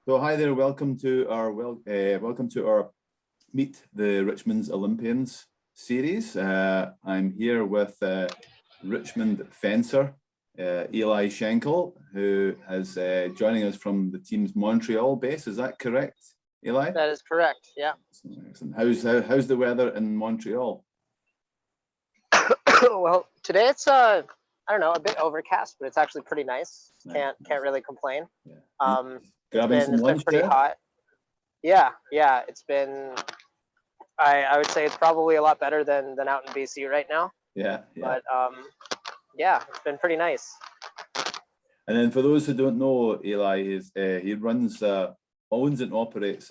So hi there, welcome to our Meet the Richmond's Olympians series. I'm here with Richmond fencer Eli Schenkel, who is joining us from the team's Montreal base. Is that correct, Eli? That is correct. Yeah. Excellent. How's the weather in Montreal? Well, today it's I don't know, a bit overcast, but it's actually pretty nice. Can't really complain. Yeah. It's been pretty hot. Yeah. It's been. I would say it's probably a lot better than out in BC right now. Yeah. But yeah, it's been pretty nice. And then for those who don't know, Eli he owns and operates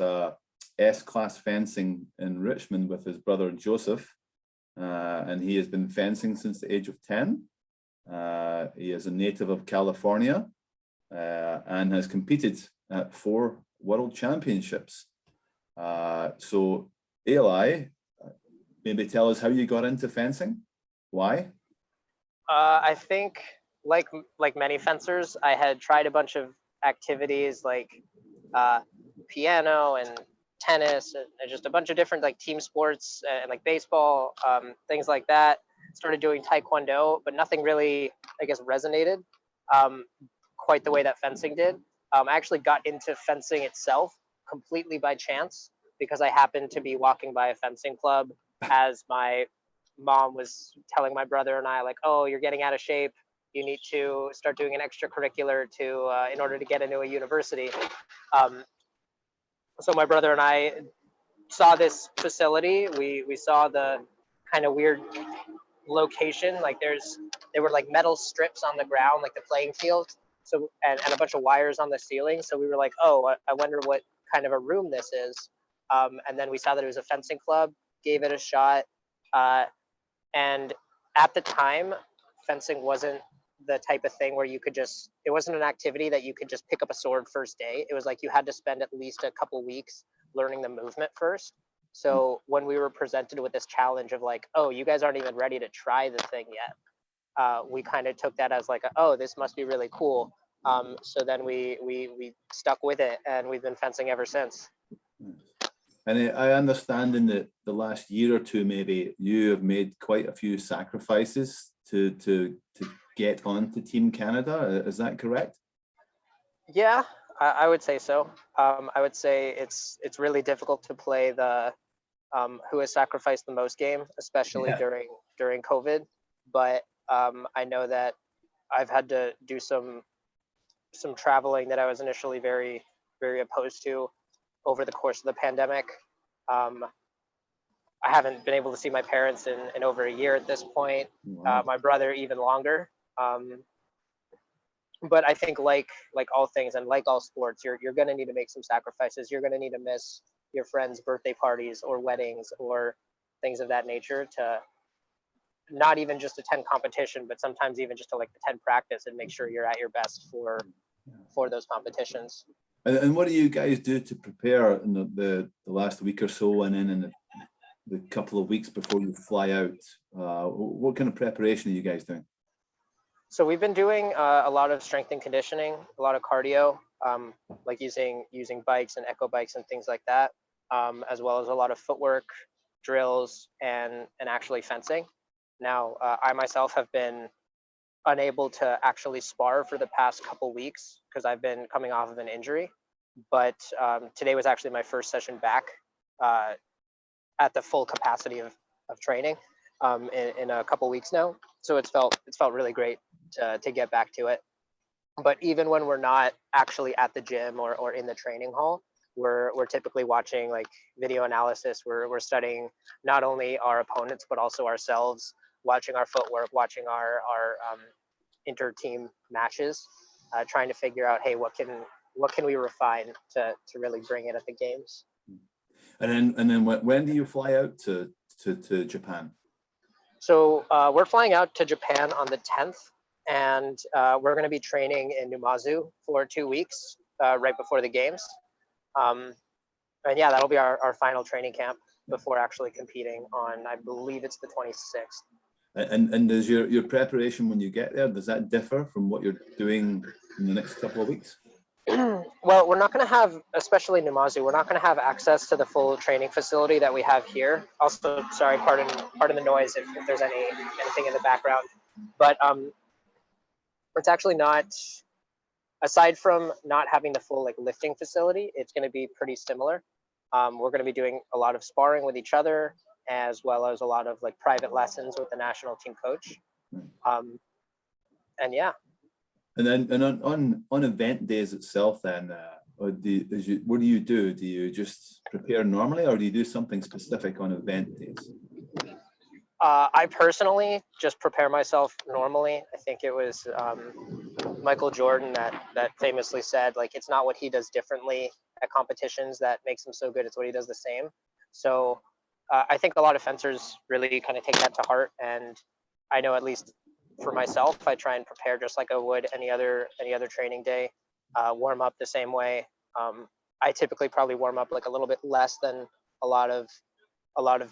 S-class fencing in Richmond with his brother Joseph, and he has been fencing since the age of 10. He is a native of California and has competed at 4 world championships. So Eli, maybe tell us how you got into fencing. Why? I think like many fencers, I had tried a bunch of activities like piano and tennis and just a bunch of different like team sports and like baseball, things like that. Started doing taekwondo, but nothing really, I guess, resonated quite the way that fencing did. I actually got into fencing itself completely by chance because I happened to be walking by a fencing club as my mom was telling my brother and I, like, oh, you're getting out of shape. You need to start doing an extracurricular in order to get into a university. So my brother and I saw this facility. We saw the kind of weird location. Like there were like metal strips on the ground, like the playing field. So and a bunch of wires on the ceiling. So we were like, oh, I wonder what kind of a room this is. And then we saw that it was a fencing club, gave it a shot. And at the time, fencing wasn't the type of thing where it wasn't an activity that you could just pick up a sword first day. It was like you had to spend at least a couple weeks learning the movement first. So when we were presented with this challenge of like, oh, you guys aren't even ready to try the thing yet, we kind of took that as like, oh, this must be really cool. So then we stuck with it, and we've been fencing ever since. And I understand in the last year or two, maybe you have made quite a few sacrifices to get onto Team Canada. Is that correct? Yeah, I would say so. I would say it's really difficult to play the who has sacrificed the most game, especially during COVID. But I know that I've had to do some traveling that I was initially very, very opposed to over the course of the pandemic. I haven't been able to see my parents in over a year at this point. Wow. My brother even longer. But I think like all things and like all sports, you're going to need to make some sacrifices. You're going to need to miss your friends' birthday parties or weddings or things of that nature to not even just attend competition, but sometimes even just to like attend practice and make sure you're at your best for those competitions. And what do you guys do to prepare in the last week or so, and then in the couple of weeks before you fly out? What kind of preparation are you guys doing? So we've been doing a lot of strength and conditioning, a lot of cardio, like using bikes and echo bikes and things like that, as well as a lot of footwork, drills, and actually fencing. Now, I myself have been unable to actually spar for the past couple weeks because I've been coming off of an injury. But today was actually my first session back at the full capacity of training in a couple weeks now. So it's felt really great to get back to it. But even when we're not actually at the gym or in the training hall, we're typically watching like video analysis. We're studying not only our opponents but also ourselves, watching our footwork, watching our inter-team matches, trying to figure out, hey, what can we refine to really bring it at the games. And then when do you fly out to Japan? So we're flying out to Japan on the 10th, and we're going to be training in Numazu for 2 weeks right before the games. And yeah, that'll be our final training camp before actually competing on, I believe it's the 26th. And does your preparation when you get there, does that differ from what you're doing in the next couple of weeks? Well, we're not going to have, especially Numazu, we're not going to have access to the full training facility that we have here. Also, sorry, pardon the noise if there's anything in the background. But it's actually not, aside from not having the full like lifting facility, it's going to be pretty similar. We're going to be doing a lot of sparring with each other, as well as a lot of like private lessons with the national team coach. And yeah. And then on event days itself, then what do you do? Do you just prepare normally, or do you do something specific on event days? I personally just prepare myself normally. I think it was Michael Jordan that famously said, like, it's not what he does differently at competitions that makes him so good, it's what he does the same. So I think a lot of fencers really kind of take that to heart, and I know, at least for myself, I try and prepare just like I would any other training day. Warm up the same way. I typically probably warm up like a little bit less than a lot of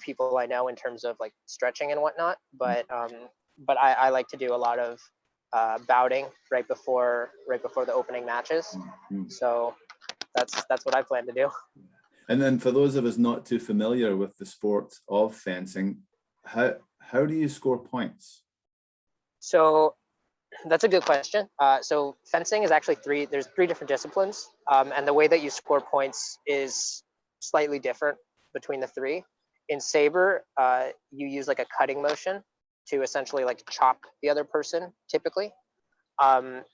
people I know in terms of like stretching and whatnot, but I like to do a lot of bouting right before the opening matches. So that's what I plan to do. And then for those of us not too familiar with the sport of fencing, how do you score points? So that's a good question. So fencing is actually there's three different disciplines, and the way that you score points is slightly different between the three. In saber, you use like a cutting motion to essentially like chop the other person typically. And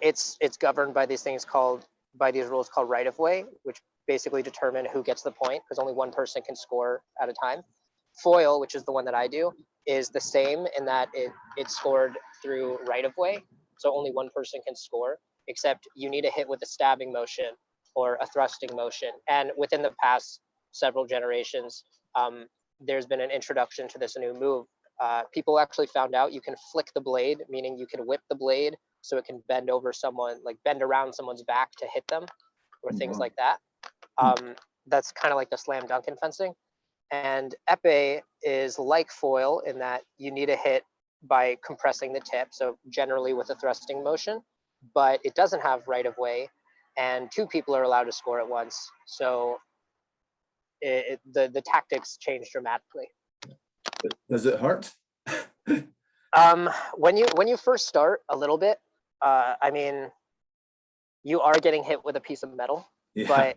it's governed by these rules called right of way, which basically determine who gets the point, because only one person can score at a time. Foil, which is the one that I do, is the same in that it's scored through right of way, so only one person can score, except you need a hit with a stabbing motion or a thrusting motion. And within the past several generations, there's been an introduction to this new move. People actually found out you can flick the blade, meaning you can whip the blade so it can bend around someone's back to hit them, or things like that. That's kind of like the slam dunk in fencing. And epee is like foil in that you need a hit by compressing the tip, so generally with a thrusting motion, but it doesn't have right of way, and two people are allowed to score at once. So the tactics change dramatically. Does it hurt? When you first start, a little bit. I mean, you are getting hit with a piece of metal, yeah.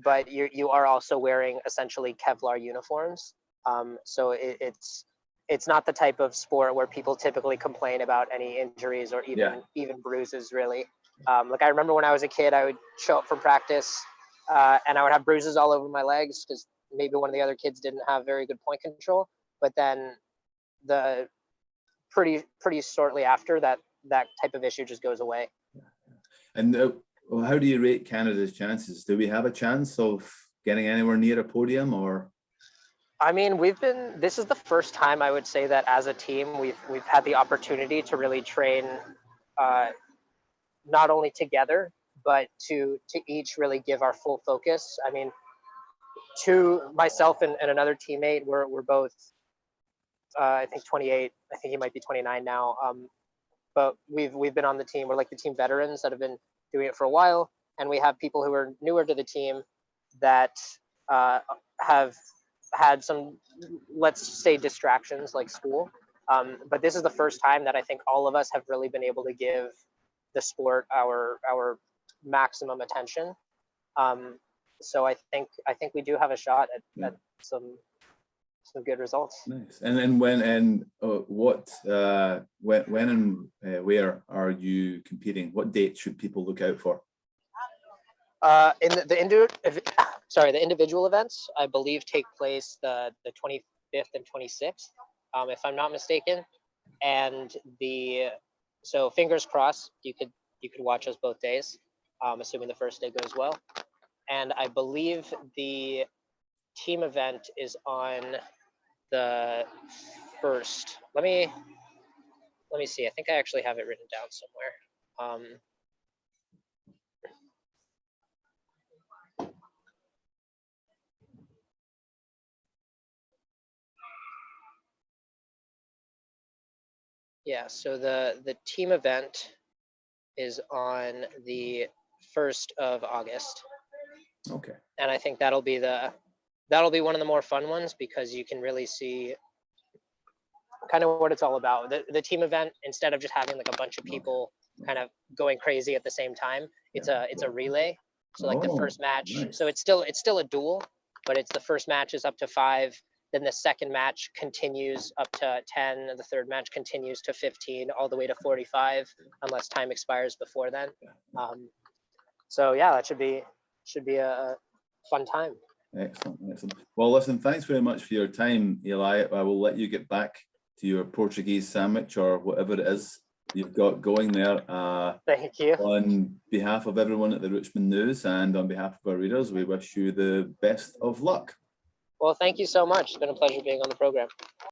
but you are also wearing essentially Kevlar uniforms. So it's not the type of sport where people typically complain about any injuries or even bruises, really. Like, I remember when I was a kid, I would show up for practice and I would have bruises all over my legs because maybe one of the other kids didn't have very good point control. But then pretty shortly after that type of issue just goes away. And how do you rate Canada's chances? Do we have a chance of getting anywhere near a podium, or? I mean, this is the first time I would say that as a team we've had the opportunity to really train, not only together, but to each really give our full focus. I mean, to myself and another teammate, we're both I think 28. I think he might be 29 now. But we've been on the team. We're like the team veterans that have been doing it for a while, and we have people who are newer to the team that have had some, let's say, distractions like school. But this is the first time that I think all of us have really been able to give the sport our maximum attention. So I think we do have a shot at some good results. Nice. And then when and where are you competing? What date should people look out for? In the individual events, I believe take place the 25th and 26th, if I'm not mistaken. And so fingers crossed, you could watch us both days, assuming the first day goes well. And I believe the team event is on the first. Let me see. I think I actually have it written down somewhere. Yeah, so the team event is on the 1st of August. Okay. And I think that'll be one of the more fun ones, because you can really see kind of what it's all about. The team event, instead of just having like a bunch of people kind of going crazy at the same time, it's a relay. So like the first match, nice. so it's still a duel, but it's the first match is up to 5. Then the second match continues up to 10. The third match continues to 15, all the way to 45, unless time expires before then. So yeah, that should be a fun time. Excellent, excellent. Well, listen, thanks very much for your time, Eli. I will let you get back to your Portuguese sandwich or whatever it is you've got going there. Thank you. On behalf of everyone at the Richmond News and on behalf of our readers, we wish you the best of luck. Well, thank you so much. It's been a pleasure being on the program.